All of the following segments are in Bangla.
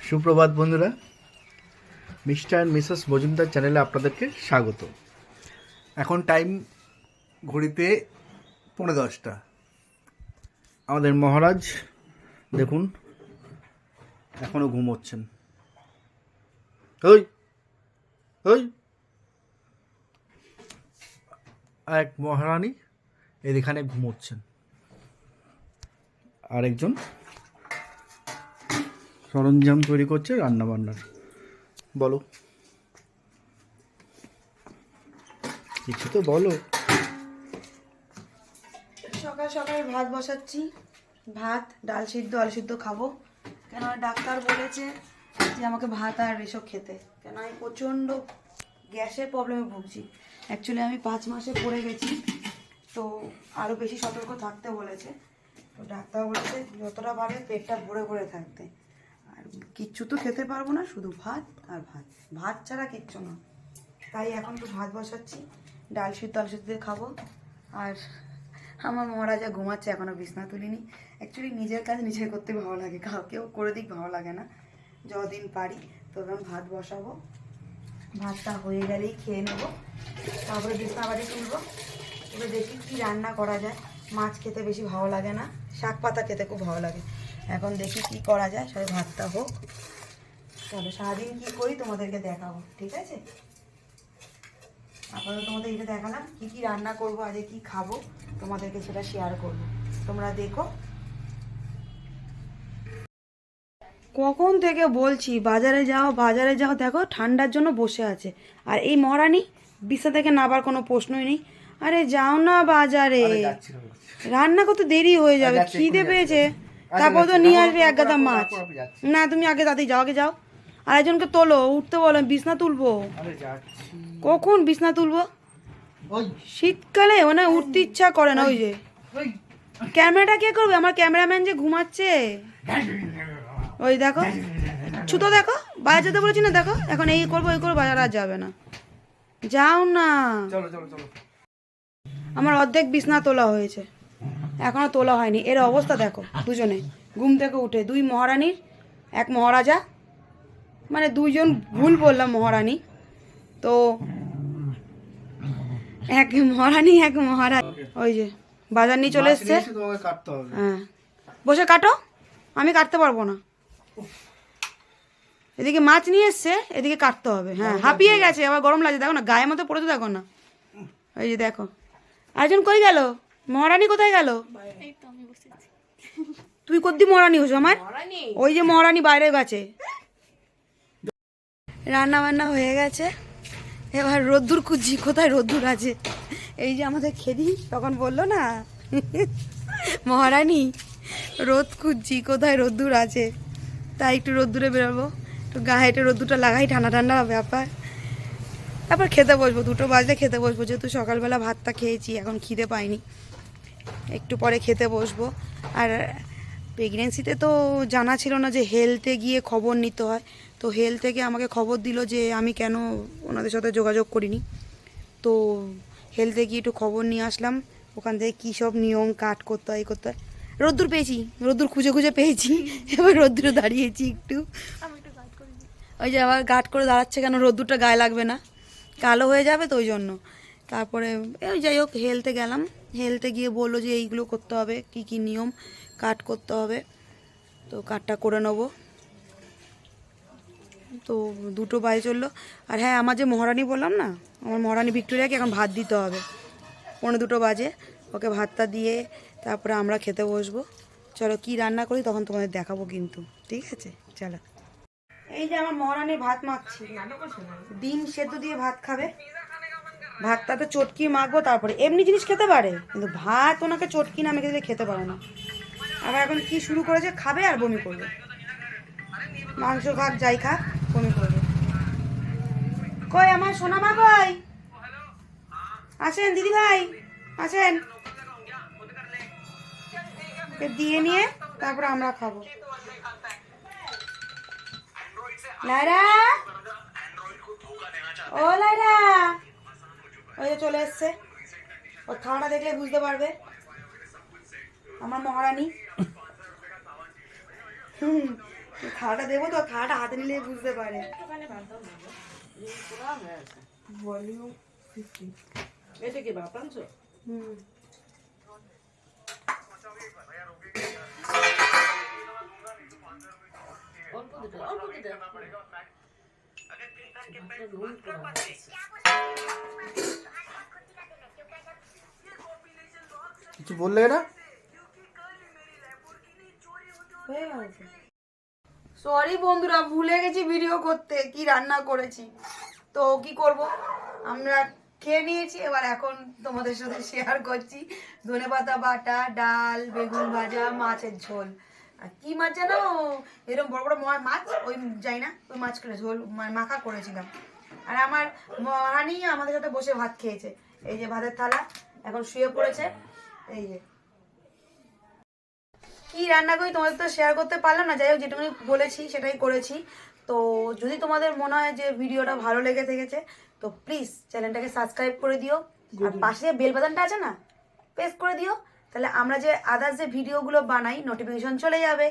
সুপ্রভাত বন্ধুরা, মিস্টার অ্যান্ড মিসেস মজুমদার চ্যানেলে আপনাদেরকে স্বাগত। এখন টাইম ঘড়িতে 10:45। আমাদের মহারাজ দেখুন এখনও ঘুমোচ্ছেন। ওই ওই এক মহারানী এখানে ঘুমোচ্ছেন, আরেকজন সরঞ্জাম তৈরি করছে রান্না বান্নার। বলো, কিছু তো বলো। সকাল সকাল ভাত বসাচ্ছি, ভাত ডাল সিদ্ধ আলু সিদ্ধ খাবো। কেন ডাক্তার বলেছে যে আমাকে ভাত আর এসব খেতে, কেন আমি প্রচণ্ড গ্যাসের প্রবলেমে ভুগছি। অ্যাকচুয়ালি আমি 5 মাসে পড়ে গেছি, তো আরও বেশি সতর্ক থাকতে বলেছে। তো ডাক্তার বলেছে যতটা পারে পেটটা ভরে ভরে থাকতে, আর কিচ্ছু তো খেতে পারবো না, শুধু ভাত আর ভাত, ভাত ছাড়া কিচ্ছু না। তাই এখন তো ভাত বসাচ্ছি, ডাল সিদ্ধ আলু সিদ্ধ খাবো। আর আমার মহারাজা ঘুমাচ্ছে, এখনও বিছনা তুলিনি। অ্যাকচুয়ালি নিজের কাজ নিজে করতে ভালো লাগে, কাউকেও করে দিক ভালো লাগে না, যতদিন পারি। তো আমি ভাত বসাবো, ভাতটা হয়ে গেলেই খেয়ে নেবো, তারপরে বিছনা বাড়ি তুলবো। এবার দেখি কী রান্না করা যায়। মাছ খেতে বেশি ভালো লাগে না, শাক পাতা খেতে খুব ভালো লাগে। এখন দেখি কি করা যায়, সবাই ভাতটা হোক। চলো সারাদিন কী করি তোমাদেরকে দেখাবো, ঠিক আছে? আপাতত তোমাদের এটা দেখালাম, কী কী রান্না করবো, আজকে কী খাবো তোমাদেরকে সেটা শেয়ার করবো, তোমরা দেখো। কখন থেকে বলছি বাজারে যাও বাজারে যাও, দেখো ঠান্ডার জন্য বসে আছে। আর এই মহারানী বিছনা থেকে নাবার কোনো প্রশ্নই নেই। আরে যাও না বাজারে, রান্না করতে দেরি হয়ে যাবে, খিদে পেয়েছে। তারপর তো নিয়ে আসবে এক গাদা মাছ। না তুমি আগে তাতেই যাও, আগে যাও। আর একজনকে তোলো, উঠতে বলো, বিছনা তুলবো। কখন বিছনা তুলবো? শীতকালে মানে উঠতে ইচ্ছা করে না। ওই যে ক্যামেরাটা কে করবে? আমার ক্যামেরাম্যান যে ঘুমাচ্ছে। ওই দেখো ছুতো, দেখো বাজার যেতে বলেছি না, দেখো এখন এই করবো ওই করবো, বাজার আর যাবে না। যাও না। আমার অর্ধেক বিছনা তোলা হয়েছে, এখনো তোলা হয়নি। এর অবস্থা দেখো, দুজনে ঘুম থেকে উঠে, 2 মহারানীর 1 মহারাজা, মানে 2 জন ভুল বললাম মহারানী। তো 1 মহারানী 1 মহারাজ। ওই যে বাজার নিয়ে চলে এসছে। হ্যাঁ বসে কাটো, আমি কাটতে পারবো না। এদিকে মাছ নিয়ে এসছে, এদিকে কাটতে হবে। হ্যাঁ হাঁপিয়ে গেছে, আবার গরম লাগছে, দেখো না গায়ের মতো পড়েছে, দেখো না। ওই যে দেখো, আরেকজন কই গেল? মহারানী কোথায় গেল? তুই কদ্দি মহারানী হয়েছো আমার? ওই যে মহারানী বাইরে গেছে। রান্না বান্না হয়ে গেছে, এবার রোদ্দুর খুঁজছি, কোথায় রোদ্দুর আছে। এই যে আমাদের খেদি তখন বললো না মহারানী রোদ খুঁজছি, কোথায় রোদ্দুর আছে। তাই একটু রোদ্দুরে বেরোবো, একটু গায়ে একটু রোদ্দুরটা লাগাই, ঠান্ডা ঠান্ডা ব্যাপার। তারপর খেতে বসবো, 2টো বাজলে খেতে বসবো, যেহেতু সকালবেলা ভাতটা খেয়েছি, এখন খিদে পাইনি, একটু পরে খেতে বসবো। আর প্রেগনেন্সিতে তো জানা ছিল না যে হেলথে গিয়ে খবর নিতে হয়। তো হেলথ থেকে আমাকে খবর দিল যে আমি কেন ওনাদের সাথে যোগাযোগ করিনি। তো হেলথে গিয়ে একটু খবর নিয়ে আসলাম, ওখান থেকে কী সব নিয়ম কাট করতে হয় করতে হয়। রোদ্দুর পেয়েছি, রোদ্দুর খুঁজে খুঁজে পেয়েছি, এবার রোদ্দুরে দাঁড়িয়েছি একটু। ওই যে আবার গার্ড করে দাঁড়াচ্ছে কেন, রোদ্দুরটা গায়ে লাগবে না, কালো হয়ে যাবে, তো ওই জন্য। তারপরে ওই যাই হোক হেলথে গেলাম, হেলথে গিয়ে বললো যে এইগুলো করতে হবে, কি কি নিয়ম কাট করতে হবে। তো কাটটা করে নেবো। তো 2টো বাজে চললো। আর হ্যাঁ, আমার যে মহারানী বললাম না, আমার মহারানী ভিক্টোরিয়াকে এখন ভাত দিতে হবে, 1:45 বাজে। ওকে ভাতটা দিয়ে তারপরে আমরা খেতে বসবো। চলো কি রান্না করি তখন তোমাদের দেখাবো কিন্তু, ঠিক আছে? চলো। এই যে আমার মহারানী ভাত মাখছি, ডিম সেদ্ধ দিয়ে ভাত খাবে। ভাতটা তো চটকি মাখবো, তারপরে এমনি জিনিস খেতে পারে, কিন্তু ভাত ওনাকে চটকি না মেখে দিলে খেতে পারে না। আবার এখন কি শুরু করেছে, খাবে আর বমি করবে, মাংস খাক যাই খাক বমি করবে। কই আমার সোনা মা কই? আসেন দিদি ভাই, আসেন, দিয়ে নিয়ে তারপরে আমরা খাবো। লাইরা, ও লাইরা, ওই যে চলে এসছে, ওর খাওয়াটা দেখলে বুঝতে পারবে আমার মহারানী। থালাটা দেবো তো, থালাটা হাতে নিলে বুঝতে পারে। একটুখানি ভাত দাও না গো। জিনিস পুরা হয়ে আছে। ভলিউম 50। এটা কি ভাত আনছো? হুম। অল্প দিতে, অল্প দিতে। ভাতটা নুন পুরা হয়ে গেছে। কিছু বললে এটা? সরি বন্ধুরা, ভুলে গেছি ভিডিও করতে কি রান্না করেছি। তো কি করব, আমরা খেয়ে নিয়েছি, এবার এখন তোমাদের সাথে শেয়ার করছি। ধনেপাতা বাটা, ডাল, বেগুন ভাজা, মাছের ঝোল। আর কি মাছ জানো, এরকম বড় বড় মাছ, ওই যাই না ওই মাছ করে ঝোল মাখা করেছিলাম। আর আমার মহানি আমাদের সাথে বসে ভাত খেয়েছে। এই যে ভাতের থালা, এখন শুয়ে পড়েছে। এই যে কি রান্না করি তোমাদের তো শেয়ার করতে পারলাম না, যাই হোক যেটুকুনি বলেছি সেটাই করেছি। তো যদি তোমাদের মনে হয় যে ভিডিওটা ভালো লেগে থেকেছে, তো প্লিজ চ্যানেলটাকে সাবস্ক্রাইব করে দিও, আর পাশে যে বেল বাটনটা আছে না, প্রেস করে দিও। তাহলে আমরা যে আদার্স যে ভিডিওগুলো বানাই নোটিফিকেশন চলে যাবে।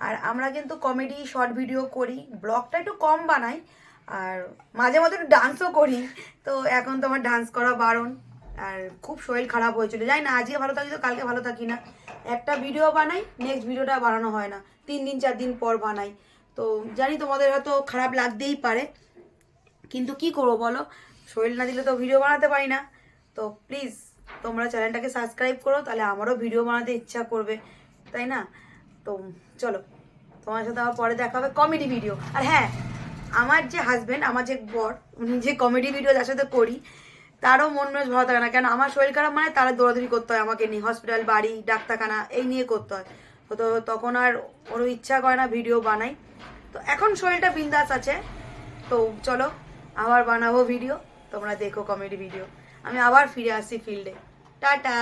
আর আমরা কিন্তু কমেডি শর্ট ভিডিও করি, ব্লগটা একটু কম বানাই, আর মাঝে মধ্যে একটু ডান্সও করি। তো এখন তো আমার ডান্স করা বারণ, আর খুব শরীর খারাপ হয়েছিল, জানি না আজকে ভালো থাকি তো কালকে ভালো থাকি না। একটা ভিডিও বানাই, নেক্সট ভিডিওটা বানানো হয় না, 3 দিন 4 দিন পর বানাই। তো জানি তোমাদের হয়তো খারাপ লাগতেই পারে, কিন্তু কি করবো বলো, শরীর না দিলে তো ভিডিও বানাতে পারি না। তো প্লিজ তোমরা চ্যানেলটাকে সাবস্ক্রাইব করো, তাহলে আমারও ভিডিও বানাতে ইচ্ছা করবে, তাই না? তো চলো, তোমার সাথে আবার পরে দেখা হবে কমেডি ভিডিও। আর হ্যাঁ, আমার যে হাজব্যান্ড, আমার যে বর, উনি যে কমেডি ভিডিও যার সাথে করি, তারও মন মেজাজ ভালো থাকে না, কেন আমার শরীর খারাপ মানে তারা দৌড়াদৌড়ি করতে হয় আমাকে নিয়ে, হসপিটাল, বাড়ি, ডাক্তারখানা এই নিয়ে করতে হয়। তো তখন আর ওরও ইচ্ছা করে না ভিডিও বানাই। তো এখন শরীরটা বিন্দাস আছে। তো চলো আবার বানাবো ভিডিও, তোমরা দেখো কমেডি ভিডিও। আমি আবার ফিরে আসছি ফিল্ডে। টাটা।